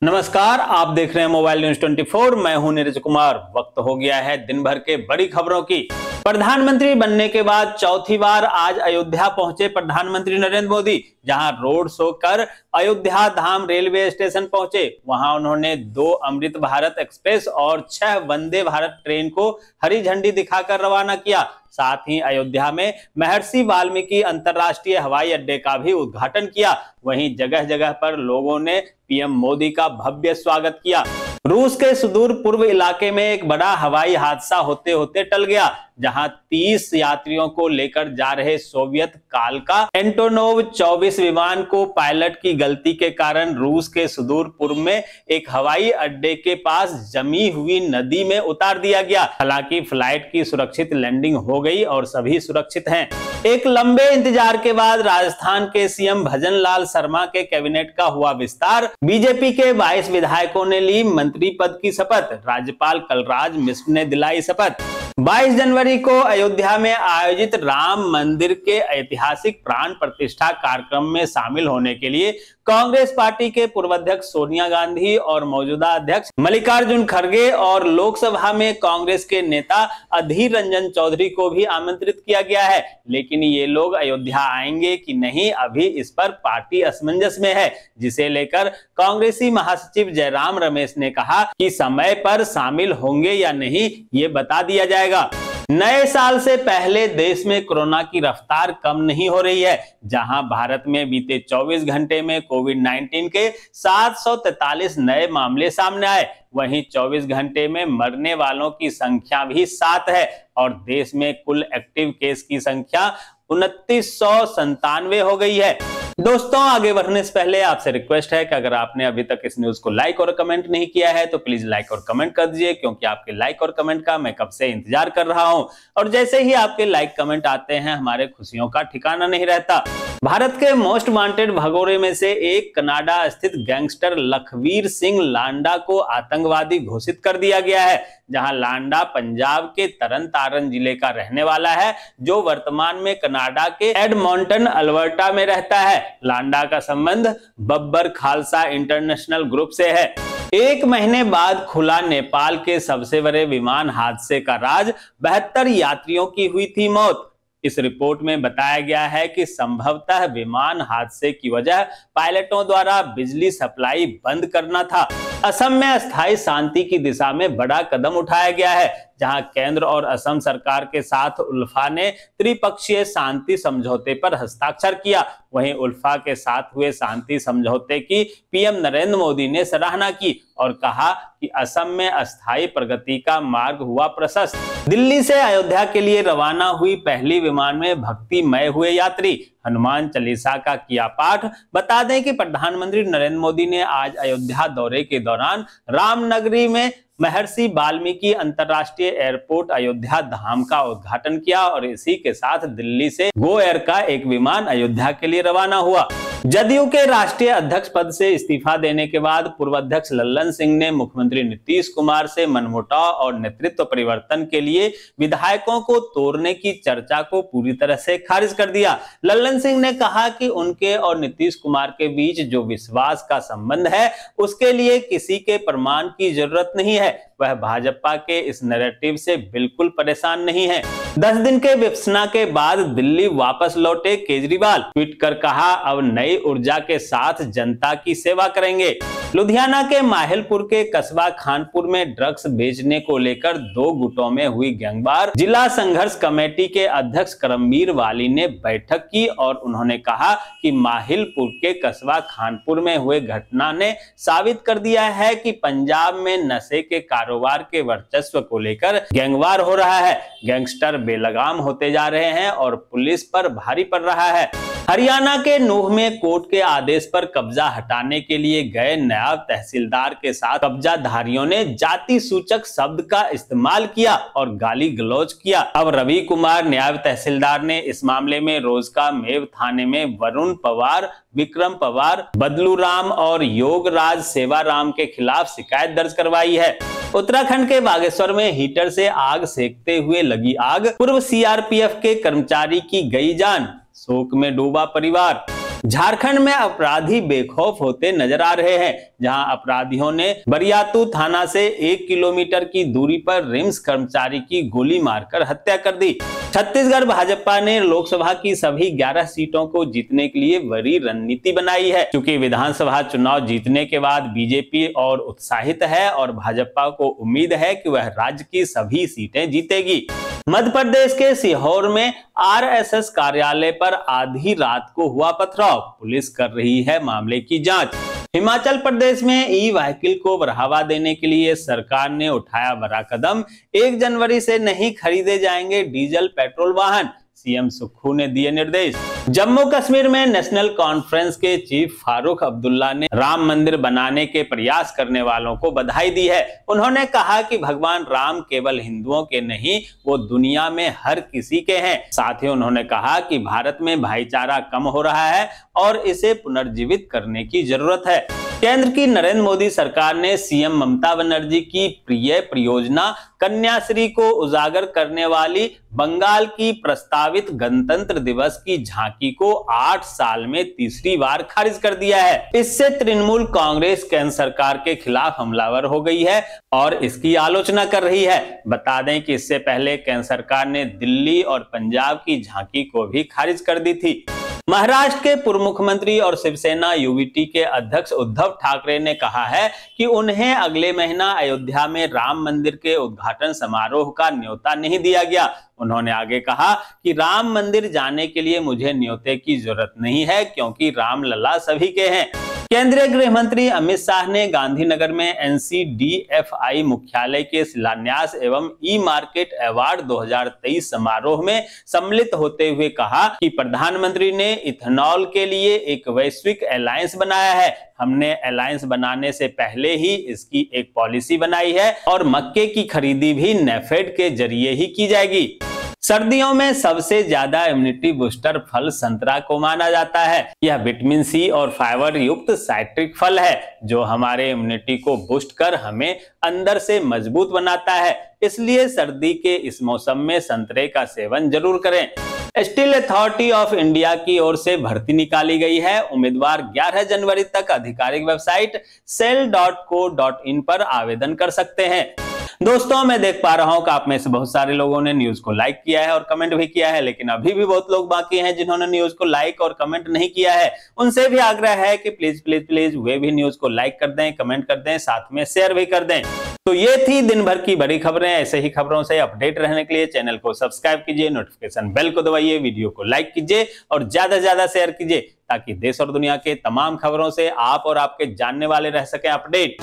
नमस्कार, आप देख रहे हैं मोबाइल न्यूज 24। मैं हूं नीरज कुमार। वक्त हो गया है दिन भर के बड़ी खबरों की। प्रधानमंत्री बनने के बाद चौथी बार आज अयोध्या पहुंचे प्रधानमंत्री नरेंद्र मोदी, जहां रोड शो कर अयोध्या धाम रेलवे स्टेशन पहुंचे। वहां उन्होंने 2 अमृत भारत एक्सप्रेस और 6 वंदे भारत ट्रेन को हरी झंडी दिखाकर रवाना किया। साथ ही अयोध्या में महर्षि वाल्मीकि अंतर्राष्ट्रीय हवाई अड्डे का भी उद्घाटन किया। वहीं जगह जगह पर लोगों ने पीएम मोदी का भव्य स्वागत किया। रूस के सुदूर पूर्व इलाके में एक बड़ा हवाई हादसा होते होते टल गया, जहां 30 यात्रियों को लेकर जा रहे सोवियत काल का एंटोनोव 24 विमान को पायलट की गलती के कारण रूस के सुदूर पूर्व में एक हवाई अड्डे के पास जमी हुई नदी में उतार दिया गया। हालांकि फ्लाइट की सुरक्षित लैंडिंग हो गई और सभी सुरक्षित हैं। एक लंबे इंतजार के बाद राजस्थान के सीएम भजन लाल शर्मा के कैबिनेट का हुआ विस्तार। बीजेपी के 22 विधायकों ने ली मंत्री पद की शपथ। राज्यपाल कलराज मिश्र ने दिलाई शपथ। 22 जनवरी को अयोध्या में आयोजित राम मंदिर के ऐतिहासिक प्राण प्रतिष्ठा कार्यक्रम में शामिल होने के लिए कांग्रेस पार्टी के पूर्व अध्यक्ष सोनिया गांधी और मौजूदा अध्यक्ष मल्लिकार्जुन खड़गे और लोकसभा में कांग्रेस के नेता अधीर रंजन चौधरी को भी आमंत्रित किया गया है। लेकिन ये लोग अयोध्या आएंगे कि नहीं, अभी इस पर पार्टी असमंजस में है, जिसे लेकर कांग्रेसी महासचिव जयराम रमेश ने कहा कि समय पर शामिल होंगे या नहीं, ये बता दिया जाएगा। नए साल से पहले देश में कोरोना की रफ्तार कम नहीं हो रही है। जहां भारत में बीते 24 घंटे में कोविड-19 के 743 नए मामले सामने आए, वहीं 24 घंटे में मरने वालों की संख्या भी 7 है और देश में कुल एक्टिव केस की संख्या 2997 हो गई है। दोस्तों, आगे बढ़ने से पहले आपसे रिक्वेस्ट है कि अगर आपने अभी तक इस न्यूज को लाइक और कमेंट नहीं किया है तो प्लीज लाइक और कमेंट कर दीजिए, क्योंकि आपके लाइक और कमेंट का मैं कब से इंतजार कर रहा हूं और जैसे ही आपके लाइक कमेंट आते हैं हमारे खुशियों का ठिकाना नहीं रहता। भारत के मोस्ट वांटेड भगोड़े में से एक कनाडा स्थित गैंगस्टर लखवीर सिंह लांडा को आतंकवादी घोषित कर दिया गया है। जहां लांडा पंजाब के तरन तारन जिले का रहने वाला है, जो वर्तमान में कनाडा के एडमॉन्टन अल्बर्टा में रहता है। लांडा का संबंध बब्बर खालसा इंटरनेशनल ग्रुप से है। 1 महीने बाद खुला नेपाल के सबसे बड़े विमान हादसे का राज। 72 यात्रियों की हुई थी मौत। इस रिपोर्ट में बताया गया है कि संभवतः विमान हादसे की वजह पायलटों द्वारा बिजली सप्लाई बंद करना था। असम में अस्थायी शांति की दिशा में बड़ा कदम उठाया गया है, जहां केंद्र और असम सरकार के साथ उल्फा ने त्रिपक्षीय शांति समझौते पर हस्ताक्षर किया। वहीं उल्फा के साथ हुए शांति समझौते की पीएम नरेंद्र मोदी ने सराहना की और कहा कि असम में अस्थायी प्रगति का मार्ग हुआ प्रशस्त। दिल्ली से अयोध्या के लिए रवाना हुई पहली विमान में भक्तिमय हुए यात्री। हनुमान चालीसा का किया पाठ। बता दें कि प्रधानमंत्री नरेंद्र मोदी ने आज अयोध्या दौरे के दौरान रामनगरी में महर्षि वाल्मीकि अंतर्राष्ट्रीय एयरपोर्ट अयोध्या धाम का उद्घाटन किया और इसी के साथ दिल्ली से गो एयर का एक विमान अयोध्या के लिए रवाना हुआ। जदयू के राष्ट्रीय अध्यक्ष पद से इस्तीफा देने के बाद पूर्व अध्यक्ष लल्लन सिंह ने मुख्यमंत्री नीतीश कुमार से मनमुटाव और नेतृत्व परिवर्तन के लिए विधायकों को तोड़ने की चर्चा को पूरी तरह से खारिज कर दिया। लल्लन सिंह ने कहा कि उनके और नीतीश कुमार के बीच जो विश्वास का संबंध है, उसके लिए किसी के प्रमाण की जरूरत नहीं है। वह भाजपा के इस नैरेटिव से बिल्कुल परेशान नहीं है। 10 दिन के विपसना के बाद दिल्ली वापस लौटे केजरीवाल। ट्वीट कर कहा, अब नई ऊर्जा के साथ जनता की सेवा करेंगे। लुधियाना के माहिलपुर के कस्बा खानपुर में ड्रग्स बेचने को लेकर 2 गुटों में हुई गैंगवार। जिला संघर्ष कमेटी के अध्यक्ष करमवीर वाली ने बैठक की और उन्होंने कहा कि माहिलपुर के कस्बा खानपुर में हुए घटना ने साबित कर दिया है कि पंजाब में नशे के कारोबार के वर्चस्व को लेकर गैंगवार हो रहा है। गैंगस्टर बेलगाम होते जा रहे हैं और पुलिस पर भारी पड़ रहा है। हरियाणा के नूह में कोर्ट के आदेश पर कब्जा हटाने के लिए गए नायब तहसीलदार के साथ कब्जाधारियों ने जाति सूचक शब्द का इस्तेमाल किया और गाली गलौज किया। अब रवि कुमार नायब तहसीलदार ने इस मामले में रोजका मेव थाने में वरुण पवार, विक्रम पवार, बदलू राम और योगराज सेवाराम के खिलाफ शिकायत दर्ज करवाई है। उत्तराखंड के बागेश्वर में हीटर से आग सेकते हुए लगी आग। पूर्व सीआरपीएफ के कर्मचारी की गई जान। शोक में डूबा परिवार। झारखंड में अपराधी बेखौफ होते नजर आ रहे हैं, जहां अपराधियों ने बरियातू थाना से 1 किलोमीटर की दूरी पर रिम्स कर्मचारी की गोली मारकर हत्या कर दी। छत्तीसगढ़ भाजपा ने लोकसभा की सभी 11 सीटों को जीतने के लिए बड़ी रणनीति बनाई है। क्योंकि विधानसभा चुनाव जीतने के बाद बीजेपी और उत्साहित है और भाजपा को उम्मीद है कि वह राज्य की सभी सीटें जीतेगी। मध्य प्रदेश के सीहोर में आरएसएस कार्यालय पर आधी रात को हुआ पथराव, पुलिस कर रही है मामले की जांच। हिमाचल प्रदेश में ई व्हीकल को बढ़ावा देने के लिए सरकार ने उठाया बड़ा कदम, 1 जनवरी से नहीं खरीदे जाएंगे डीजल पेट्रोल वाहन, सीएम सुक्खू ने दिए निर्देश। जम्मू कश्मीर में नेशनल कॉन्फ्रेंस के चीफ फारूक अब्दुल्ला ने राम मंदिर बनाने के प्रयास करने वालों को बधाई दी है। उन्होंने कहा कि भगवान राम केवल हिंदुओं के नहीं, वो दुनिया में हर किसी के हैं। साथ ही उन्होंने कहा कि भारत में भाईचारा कम हो रहा है और इसे पुनर्जीवित करने की जरूरत है। केंद्र की नरेंद्र मोदी सरकार ने सीएम ममता बनर्जी की प्रिय परियोजना कन्याश्री को उजागर करने वाली बंगाल की प्रस्तावित गणतंत्र दिवस की झांकी को 8 साल में तीसरी बार खारिज कर दिया है। इससे तृणमूल कांग्रेस केंद्र सरकार के खिलाफ हमलावर हो गई है और इसकी आलोचना कर रही है। बता दें कि इससे पहले केंद्र सरकार ने दिल्ली और पंजाब की झांकी को भी खारिज कर दी थी। महाराष्ट्र के पूर्व मुख्यमंत्री और शिवसेना यूवीटी के अध्यक्ष उद्धव ठाकरे ने कहा है कि उन्हें अगले महीना अयोध्या में राम मंदिर के उद्घाटन समारोह का न्योता नहीं दिया गया। उन्होंने आगे कहा कि राम मंदिर जाने के लिए मुझे न्योते की जरूरत नहीं है, क्योंकि राम लला सभी के हैं। केंद्रीय गृह मंत्री अमित शाह ने गांधीनगर में एनसीडीएफआई मुख्यालय के शिलान्यास एवं ई मार्केट अवार्ड 2023 समारोह में सम्मिलित होते हुए कहा कि प्रधानमंत्री ने इथेनॉल के लिए एक वैश्विक अलायंस बनाया है। हमने अलायंस बनाने से पहले ही इसकी एक पॉलिसी बनाई है और मक्के की खरीदी भी नेफेड के जरिए ही की जाएगी। सर्दियों में सबसे ज्यादा इम्यूनिटी बूस्टर फल संतरा को माना जाता है। यह विटामिन सी और फाइबर युक्त साइट्रिक फल है, जो हमारे इम्यूनिटी को बूस्ट कर हमें अंदर से मजबूत बनाता है। इसलिए सर्दी के इस मौसम में संतरे का सेवन जरूर करें। स्टील अथॉरिटी ऑफ इंडिया की ओर से भर्ती निकाली गई है। उम्मीदवार 11 जनवरी तक आधिकारिक वेबसाइट cell.co.in पर आवेदन कर सकते हैं। दोस्तों, मैं देख पा रहा हूं कि आप में से बहुत सारे लोगों ने न्यूज को लाइक किया है और कमेंट भी किया है, लेकिन अभी भी बहुत लोग बाकी हैं जिन्होंने न्यूज को लाइक और कमेंट नहीं किया है। उनसे भी आग्रह है कि प्लीज प्लीज प्लीज वे भी न्यूज को लाइक कर दें, कमेंट कर दें, साथ में शेयर भी कर दें। तो ये थी दिन भर की बड़ी खबरें। ऐसे ही खबरों से अपडेट रहने के लिए चैनल को सब्सक्राइब कीजिए, नोटिफिकेशन बेल को दबाइए, वीडियो को लाइक कीजिए और ज्यादा से ज्यादा शेयर कीजिए, ताकि देश और दुनिया के तमाम खबरों से आप और आपके जानने वाले रह सकें अपडेट।